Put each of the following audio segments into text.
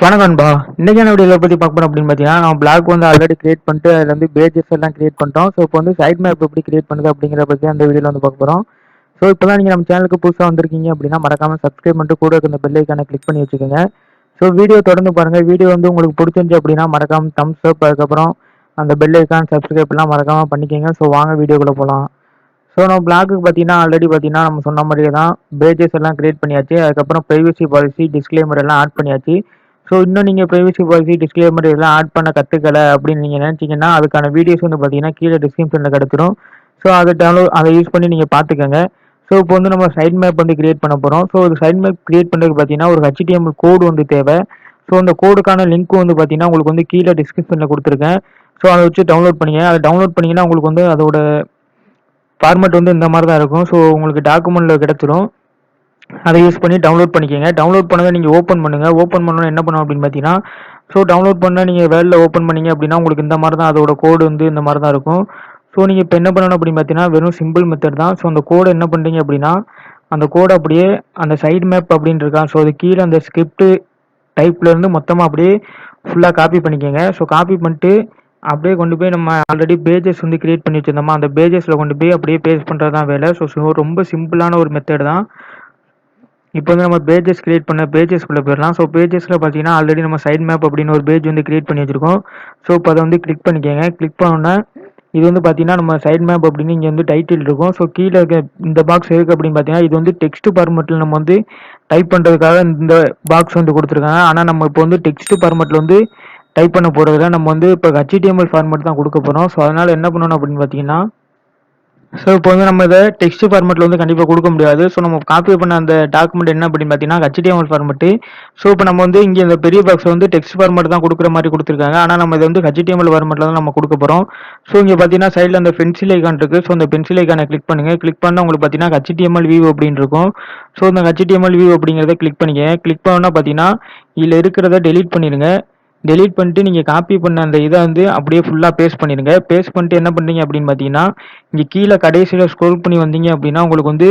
வணக்கம் நண்பா. இன்னைக்கான வீடியோவில் பற்றி பார்க்க போகிறோம் அப்படின்னு பார்த்தீங்கன்னா, நம்ம பிளாக் வந்து ஆல்ரெடி கிரியேட் பண்ணிட்டு அதில் வந்து பேஜஸ் எல்லாம் கிரியேட் பண்ணிட்டோம். ஸோ இப்போ வந்து சைட் மேப் எப்படி கிரியேட் பண்ணுது அப்படிங்கிற பற்றி அந்த வீடியோவில் வந்து பார்க்க போகிறோம். ஸோ இப்போ தான் நீங்கள் நம்ம சேனலுக்கு புதுசாக வந்திருக்கீங்க அப்படின்னா மறக்காமல் சப்ஸ்கிரைப் பண்ணிட்டு கூட இந்த பெல் ஐக்கானை கிளிக் பண்ணி வச்சுக்கோங்க. ஸோ வீடியோ தொடர்ந்து பாருங்கள். வீடியோ வந்து உங்களுக்கு பிடிச்சிருந்துச்சு அப்படின்னா மறக்காமல் தம்ஸ் அப், அதுக்கப்புறம் அந்த பெல் ஐக்கான் சப்ஸ்கிரைப்லாம் மறக்காமல் பண்ணிக்கோங்க. ஸோ வாங்க வீடியோக்குள்ளே போகலாம். ஸோ நம்ம பிளாக்கு பார்த்தீங்கன்னா ஆல்ரெடி பார்த்தீங்கன்னா நம்ம சொன்ன மாதிரியே தான் பேஜஸ் எல்லாம் கிரியேட் பண்ணியாச்சு. அதுக்கப்புறம் ப்ரைவசி பாலிசி, டிஸ்க்ளைமர் எல்லாம் ஆட் பண்ணியாச்சு. ஸோ இன்னும் நீங்கள் ப்ரைவசி பாலிசி, டிஸ்க்ளைமர் இதெல்லாம் ஆட் பண்ண கற்றுக்கல அப்படின்னு நீங்கள் நினச்சிங்கன்னா அதுக்கான வீடியோஸ் வந்து பார்த்தீங்கன்னா கீழே டிஸ்கிரிப்ஷனில் கிடச்சிரும். ஸோ அதை யூஸ் பண்ணி நீங்கள் பார்த்துக்கோங்க. ஸோ இப்போ வந்து நம்ம சைட் மேப் வந்து கிரியேட் பண்ண போகிறோம். ஸோ ஒரு சைட் மேப் கிரியேட் பண்ணுறதுக்கு பார்த்தீங்கன்னா ஒரு HTML கோடு வந்து தேவை. ஸோ அந்த கோடுக்கான லிங்க் வந்து பார்த்தீங்கன்னா உங்களுக்கு வந்து கீழே டிஸ்கிரிப்ஷனில் கொடுத்துருக்கேன். ஸோ அதை வச்சு டவுன்லோட் பண்ணிங்க. அதை டவுன்லோட் பண்ணிங்கன்னா உங்களுக்கு வந்து அதோட ஃபார்மேட் வந்து இந்த மாதிரி தான் இருக்கும். ஸோ உங்களுக்கு டாக்குமெண்ட்டில் கிடச்சிரும். அதை யூஸ் பண்ணி டவுன்லோட் பண்ணிக்கோங்க. டவுன்லோட் பண்ணதை நீங்கள் ஓப்பன் பண்ணுங்கள். ஓப்பன் பண்ணணும் என்ன பண்ணணும் அப்படின்னு பார்த்தீங்கன்னா, ஸோ டவுன்லோட் பண்ணால் நீங்கள் வேலில் ஓப்பன் பண்ணீங்க அப்படின்னா உங்களுக்கு இந்த மாதிரி தான் அதோட கோடு வந்து இந்த மாதிரி தான் இருக்கும். ஸோ நீங்கள் இப்போ என்ன பண்ணணும் அப்படின்னு பார்த்தீங்கன்னா வெறும் சிம்பிள் மெத்தட் தான். ஸோ அந்த கோடை என்ன பண்ணுறீங்க அப்படின்னா அந்த கோடை அப்படியே அந்த சைடு மேப் அப்படின்னு இருக்கா, ஸோ அது கீழே அந்த ஸ்கிரிப்ட் டைப்லேருந்து மொத்தமாக அப்படியே ஃபுல்லாக காப்பி பண்ணிக்கோங்க. ஸோ காப்பி பண்ணிட்டு அப்படியே கொண்டு போய் நம்ம ஆல்ரெடி பேஜஸ் வந்து கிரியேட் பண்ணி வச்சுருந்தோமா அந்த பேஜஸில் கொண்டு போய் அப்படியே பேஸ்ட் பண்ணுறது தான் வேலை. ஸோ ரொம்ப சிம்பிளான ஒரு மெத்தட் தான். இப்போ வந்து நம்ம பேஜஸ் கிரியேட் பண்ண பேஜஸ்க்குள்ளே போயிடலாம். ஸோ பேஜஸில் பார்த்தீங்கன்னா ஆல்ரெடி நம்ம சைட் மேப் அப்படின்னு ஒரு பேஜ் வந்து கிரியேட் பண்ணி வச்சுருக்கோம். ஸோ இப்போ அதை வந்து கிளிக் பண்ணிக்கோங்க. கிளிக் பண்ணோன்னா இது வந்து பார்த்தீங்கன்னா நம்ம சைட் மேப் அப்படின்னு இங்கே வந்து டைட்டில் இருக்கும். ஸோ கீழே இருக்க இந்த பாக்ஸ் எதுக்கு அப்படின்னு பார்த்தீங்கன்னா இது வந்து டெக்ஸ்ட் ஃபார்மெட்டில் நம்ம வந்து டைப் பண்ணுறதுக்காக இந்த பாக்ஸ் வந்து கொடுத்துருக்காங்க. ஆனால் நம்ம இப்போ வந்து டெக்ஸ்ட் ஃபார்மெட்டில் வந்து டைப் பண்ண போகிறதுல நம்ம வந்து இப்போ HTML ஃபார்மெட் தான் கொடுக்க போகிறோம். ஸோ அதனால் என்ன பண்ணணும் அப்படின்னு பார்த்தீங்கன்னா, ஸோ இப்போ வந்து நம்ம இதை டெக்ஸ்ட் ஃபார்மெட்டில் வந்து கண்டிப்பாக கொடுக்க முடியாது. ஸோ நம்ம காப்பி பண்ண அந்த டாக்குமெண்ட் என்ன அப்படின்னு பார்த்தீங்கன்னா HTML ஃபார்மெட்டு. ஸோ இப்போ நம்ம வந்து இங்கே இந்த பெரிய பாக்ஸ் வந்து டெக்ஸ்ட் ஃபார்மெட் தான் கொடுக்குற மாதிரி கொடுத்துருக்காங்க. ஆனால் நம்ம இதை வந்து HTML ஃபார்மெட்டில் தான் நம்ம கொடுக்க போகிறோம். ஸோ இங்கே பார்த்தீங்கன்னா சைடில் அந்த பென்சில் ஐக்கான் இருக்குது. ஸோ அந்த பென்சில் ஐக்கானை கிளிக் பண்ணுங்கள். கிளிக் பண்ணால் உங்களுக்கு பார்த்தீங்கன்னா HTML வியூ அப்படின்னு இருக்கும். ஸோ இந்த HTML வியூ அப்படிங்கிறத கிளிக் பண்ணிக்கங்க. கிளிக் பண்ணோன்னா பார்த்தீங்கன்னா இதில் இருக்கிறத டெலீட் பண்ணிடுங்க. டெலீட் பண்ணிட்டு நீங்கள் காப்பி பண்ண அந்த இதை வந்து அப்படியே ஃபுல்லாக பேஸ்ட் பண்ணிடுங்க. பேஸ்ட் பண்ணிட்டு என்ன பண்ணுறீங்க அப்படின்னு பார்த்தீங்கன்னா இங்கே கீழே கடைசியில் ஸ்க்ரோல் பண்ணி வந்தீங்க அப்படின்னா உங்களுக்கு வந்து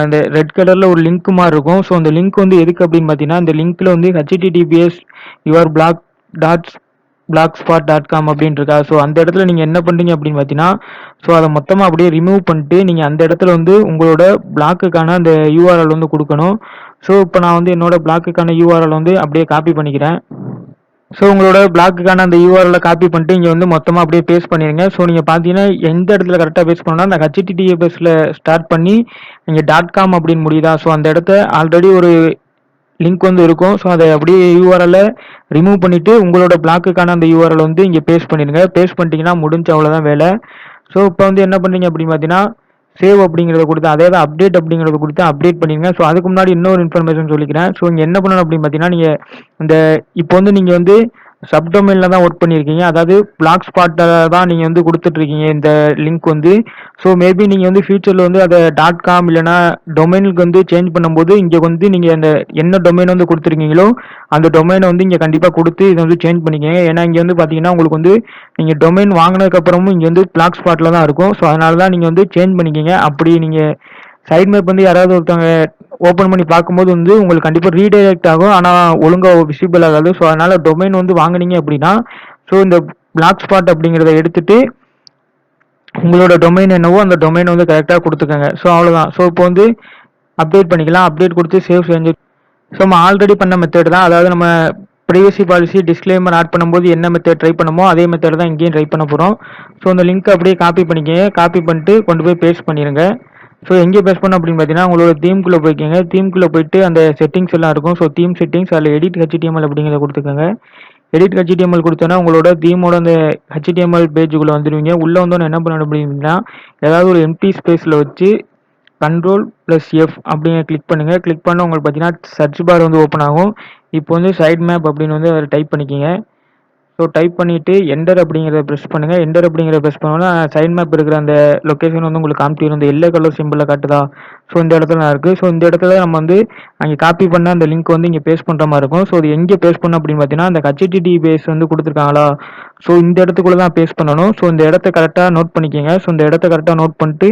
இந்த ரெட் கலரில் ஒரு லிங்க் மாதிரி இருக்கும். ஸோ அந்த லிங்க் வந்து எதுக்கு அப்படின்னு பார்த்தீங்கன்னா இந்த லிங்க்கில் வந்து https your blog dot blogspot.com அப்படின்னு இருக்கா. ஸோ அந்த இடத்துல நீங்கள் என்ன பண்ணுறீங்க அப்படின்னு பார்த்தீங்கன்னா ஸோ அதை மொத்தமாக அப்படியே ரிமூவ் பண்ணிட்டு நீங்கள் அந்த இடத்துல வந்து உங்களோட பிளாக்குக்கான அந்த யூஆர்எல் வந்து கொடுக்கணும். ஸோ இப்போ நான் வந்து என்னோட பிளாக்குக்கான யூஆர்எல் வந்து அப்படியே காப்பி பண்ணிக்கிறேன். ஸோ உங்களோட பிளாக்குக்கான அந்த யூஆர்எல்ல காப்பி பண்ணிட்டு இங்கே வந்து மொத்தமாக அப்படியே பேஸ்ட் பண்ணிடுங்க. ஸோ நீங்கள் பார்த்தீங்கன்னா எந்த இடத்துல கரெக்டாக பேஸ்ட் பண்ணணும்னா அந்த HTTPSல ஸ்டார்ட் பண்ணி நீங்கள் .com அப்படின்னு முடியுதா. ஸோ அந்த இடத்த ஆல்ரெடி ஒரு லிங்க் வந்து இருக்கும். ஸோ அதை அப்படியே யூஆர்எல்ல ரிமூவ் பண்ணிவிட்டு உங்களோட பிளாக்குக்கான அந்த யூஆர்எல் வந்து இங்கே பேஸ்ட் பண்ணிடுங்க. பேஸ்ட் பண்ணிட்டீங்கன்னா முடிஞ்ச அவ்வளோதான் வேலை. ஸோ இப்போ வந்து என்ன பண்ணுறீங்க அப்படின்னு பார்த்தீங்கன்னா சேவ் அப்படிங்கிறத கொடுத்து அதே தான் அப்டேட் அப்படிங்கிறத கொடுத்து அப்டேட் பண்ணிடுங்க. ஸோ அதுக்கு முன்னாடி இன்னொரு இன்ஃபர்மேஷன் சொல்லிக்கிறேன். ஸோ இங்கே என்ன பண்ணணும் அப்படின்னு பார்த்தீங்கன்னா நீங்கள் இந்த இப்போ வந்து நீங்கள் வந்து சப்டொமைனில் தான் ஒர்க் பண்ணியிருக்கீங்க. அதாவது பிளாக் ஸ்பாட்டில் தான் நீங்கள் வந்து கொடுத்துட்ருக்கீங்க இந்த லிங்க் வந்து. ஸோ மேபி நீங்கள் வந்து ஃபியூச்சரில் வந்து அதை .com இல்லைனா டொமைனுக்கு வந்து சேஞ்ச் பண்ணும்போது இங்கே வந்து நீங்கள் அந்த என்ன டொமைன் வந்து கொடுத்துருக்கீங்களோ அந்த டொமைனை வந்து இங்கே கண்டிப்பாக கொடுத்து இதை வந்து சேஞ்ச் பண்ணிக்கங்க. ஏன்னா இங்கே வந்து பார்த்தீங்கன்னா உங்களுக்கு வந்து நீங்கள் டொமைன் வாங்கினதுக்கப்புறமும் இங்கே வந்து பிளாக் ஸ்பாட்டில் தான் இருக்கும். ஸோ அதனால தான் நீங்கள் வந்து சேஞ்ச் பண்ணிக்கங்க. அப்படி நீங்கள் சைட் மேப் வந்து யாராவது ஒருத்தவங்க ஓப்பன் பண்ணி பார்க்கும்போது வந்து உங்களுக்கு கண்டிப்பாக ரீடைரக்ட் ஆகும். ஆனால் ஒழுங்காக விசிபிள் ஆகாது. ஸோ அதனால் டொமைன் வந்து வாங்கினீங்க அப்படின்னா ஸோ இந்த பிளாக் ஸ்பாட் அப்படிங்கிறத எடுத்துட்டு உங்களோட டொமைன் என்னவோ அந்த டொமைனை வந்து கரெக்டாக கொடுத்துக்கோங்க. ஸோ அவ்வளோதான். ஸோ இப்போ வந்து அப்டேட் பண்ணிக்கலாம். அப்டேட் கொடுத்து சேவ் செஞ்சு ஸோ நம்ம ஆல்ரெடி பண்ண மெத்தட் தான். அதாவது நம்ம ப்ரைவசி பாலிசி, டிஸ்க்ளைமர் ஆட் பண்ணும்போது என்ன மெத்தட் ட்ரை பண்ணமோ அதே மெத்தட் தான் இங்கேயும் ட்ரை பண்ண போகிறோம். ஸோ அந்த லிங்க் அப்படியே காப்பி பண்ணிக்கங்க. காப்பி பண்ணிட்டு கொண்டு போய் பேஸ்ட் பண்ணிடுங்க. ஸோ எங்கே பேஸ்ட் பண்ணோம் அப்படின்னு பார்த்தீங்கன்னா உங்களோட தீம்குள்ளே போய்க்கோங்க. தீம்குள்ளே போயிட்டு அந்த செட்டிங்ஸ் எல்லாம் இருக்கும். ஸோ தீம் செட்டிங்ஸ் அதில் எடிட் HTML அப்படிங்கிறத கொடுத்துக்கோங்க. எடிட் HTML கொடுத்தோன்னா உங்களோட தீமோட அந்த HTML பேஜுக்குள்ளே வந்துடுவீங்க. உள்ளே வந்தோன்னு என்ன பண்ணணும் அப்படின்னா ஏதாவது ஒரு எம்டி ஸ்பேஸில் வச்சு Ctrl+F அப்படிங்க கிளிக் பண்ணுங்கள். கிளிக் பண்ண உங்களுக்கு பார்த்தீங்கன்னா சர்ச் பார் வந்து ஓப்பன் ஆகும். இப்போ வந்து சைட் மேப் அப்படின்னு வந்து அதில் டைப் பண்ணிக்கிங்க. ஸோ டைப் பண்ணிவிட்டு என்டர் அப்படிங்கிறத ப்ரெஸ் பண்ணுங்கள். என்டர் அப்படிங்கிறத ப்ரெஸ் பண்ணோன்னா சைட் மேப் இருக்கிற அந்த லொக்கேஷன் வந்து உங்களுக்கு காமிச்சிடும். இந்த எல்லோ கலர் சிம்பிளில் காட்டுதா? ஸோ இந்த இடத்துல நான் இருக்குது. ஸோ இந்த இடத்துல நம்ம வந்து அங்கே காப்பி பண்ண அந்த லிங்க் வந்து இங்கே பேஸ்ட் பண்ணுற மாதிரி இருக்கும். ஸோ இது எங்கே பேஸ்ட் பண்ணணும் அப்படின்னு பார்த்தீங்கன்னா, அந்த HTTPS வந்து கொடுத்துருக்காங்களா? ஸோ இந்த இடத்துக்குள்ள தான் பேஸ்ட் பண்ணணும். ஸோ இந்த இடத்த கரெக்டாக நோட் பண்ணிக்கோங்க. ஸோ இந்த இடத்த கரெக்டாக நோட் பண்ணிட்டு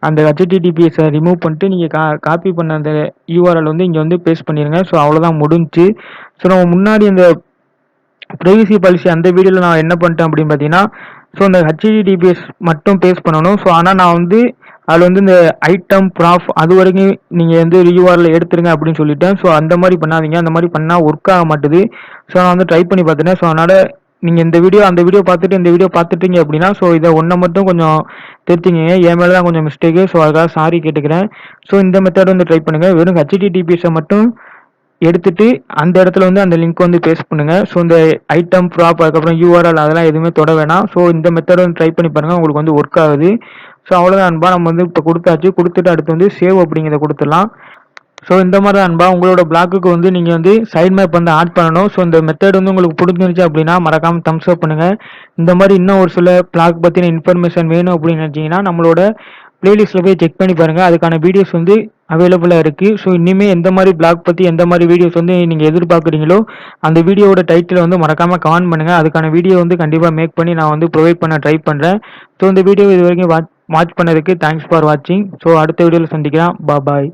அந்த HTTPS ரிமூவ் பண்ணிட்டு நீங்கள் காப்பி பண்ண அந்த URL வந்து இங்கே வந்து பேஸ்ட் பண்ணிடுங்க. ஸோ அவ்வளோதான் முடிஞ்சு. ஸோ நம்ம முன்னாடி அந்த ப்ரைவசி பாலிசி அந்த வீடியோவில் நான் என்ன பண்ணிட்டேன் அப்படின்னு பார்த்தீங்கன்னா, ஸோ இந்த HTTPS மட்டும் பேஸ்ட் பண்ணணும். ஸோ ஆனால் நான் வந்து அதில் வந்து இந்த ஐட்டம் ப்ராஃப் அது வரைக்கும் நீங்கள் வந்து URL எடுத்துருங்க அப்படின்னு சொல்லிட்டேன். ஸோ அந்த மாதிரி பண்ணாதீங்க. அந்த மாதிரி பண்ணால் ஒர்க் ஆக மாட்டுது. ஸோ நான் வந்து ட்ரை பண்ணி பார்த்துட்டேன். ஸோ அதனால் நீங்கள் இந்த வீடியோ அந்த வீடியோ பார்த்துட்டு இந்த வீடியோ பார்த்துட்டீங்க அப்படின்னா, ஸோ இதை ஒன்றை மட்டும் கொஞ்சம் திருத்திங்க. என் மேலே தான் கொஞ்சம் மிஸ்டேக்கு. ஸோ அதுக்காக சாரி கேட்டுக்கிறேன். ஸோ இந்த மெத்தட் வந்து ட்ரை பண்ணுங்கள். வெறும் HTTPS மட்டும் எடுத்துட்டு அந்த இடத்துல வந்து அந்த லிங்க் வந்து பேஸ்ட் பண்ணுங்க. ஸோ இந்த ஐட்டம் ப்ராப் அதுக்கப்புறம் URL அதெல்லாம் எதுவுமே தொட வேணாம். ஸோ இந்த மெத்தட் வந்து ட்ரை பண்ணி பாருங்க, உங்களுக்கு வந்து ஒர்க் ஆகுது. ஸோ அவ்வளோதான் நண்பா, நம்ம வந்து இப்போ கொடுத்தாச்சு. கொடுத்துட்டு அடுத்து வந்து சேவ் அப்படிங்கிறத கொடுத்துடலாம். ஸோ இந்த மாதிரி தான் நண்பா, உங்களோட பிளாக்குக்கு வந்து நீங்கள் வந்து சைட் மேப் வந்து ஆட் பண்ணணும். ஸோ இந்த மெத்தட் வந்து உங்களுக்கு பிடிச்சிருந்துச்சு அப்படின்னா மறக்காமல் தம்ஸ் அப் பண்ணுங்கள். இந்த மாதிரி இன்னும் ஒரு சில பிளாக் பற்றின இன்ஃபர்மேஷன் வேணும் அப்படின்னு நினச்சிங்கன்னா நம்மளோட பிளேலிஸ்ட்டில் போய் செக் பண்ணி பாருங்கள். அதுக்கான வீடியோஸ் வந்து அவைலபிளாக இருக்குது. ஸோ இனிமேல் எந்த மாதிரி பிளாக் பற்றி எந்த மாதிரி வீடியோஸ் வந்து நீங்கள் எதிர்பார்க்குறீங்களோ அந்த வீடியோவோட டைட்டில் வந்து மறக்காமல் கமெண்ட் பண்ணுங்கள். அதுக்கான வீடியோ வந்து கண்டிப்பாக மேக் பண்ணி நான் வந்து ப்ரொவைட் பண்ண ட்ரை பண்ணுறேன். ஸோ இந்த வீடியோ இது வரைக்கும் வாட்ச் பண்ணதுக்கு தேங்க்ஸ் ஃபார் வாட்சிங். ஸோ அடுத்த வீடியோவில் சந்திக்கலாம். பாய்.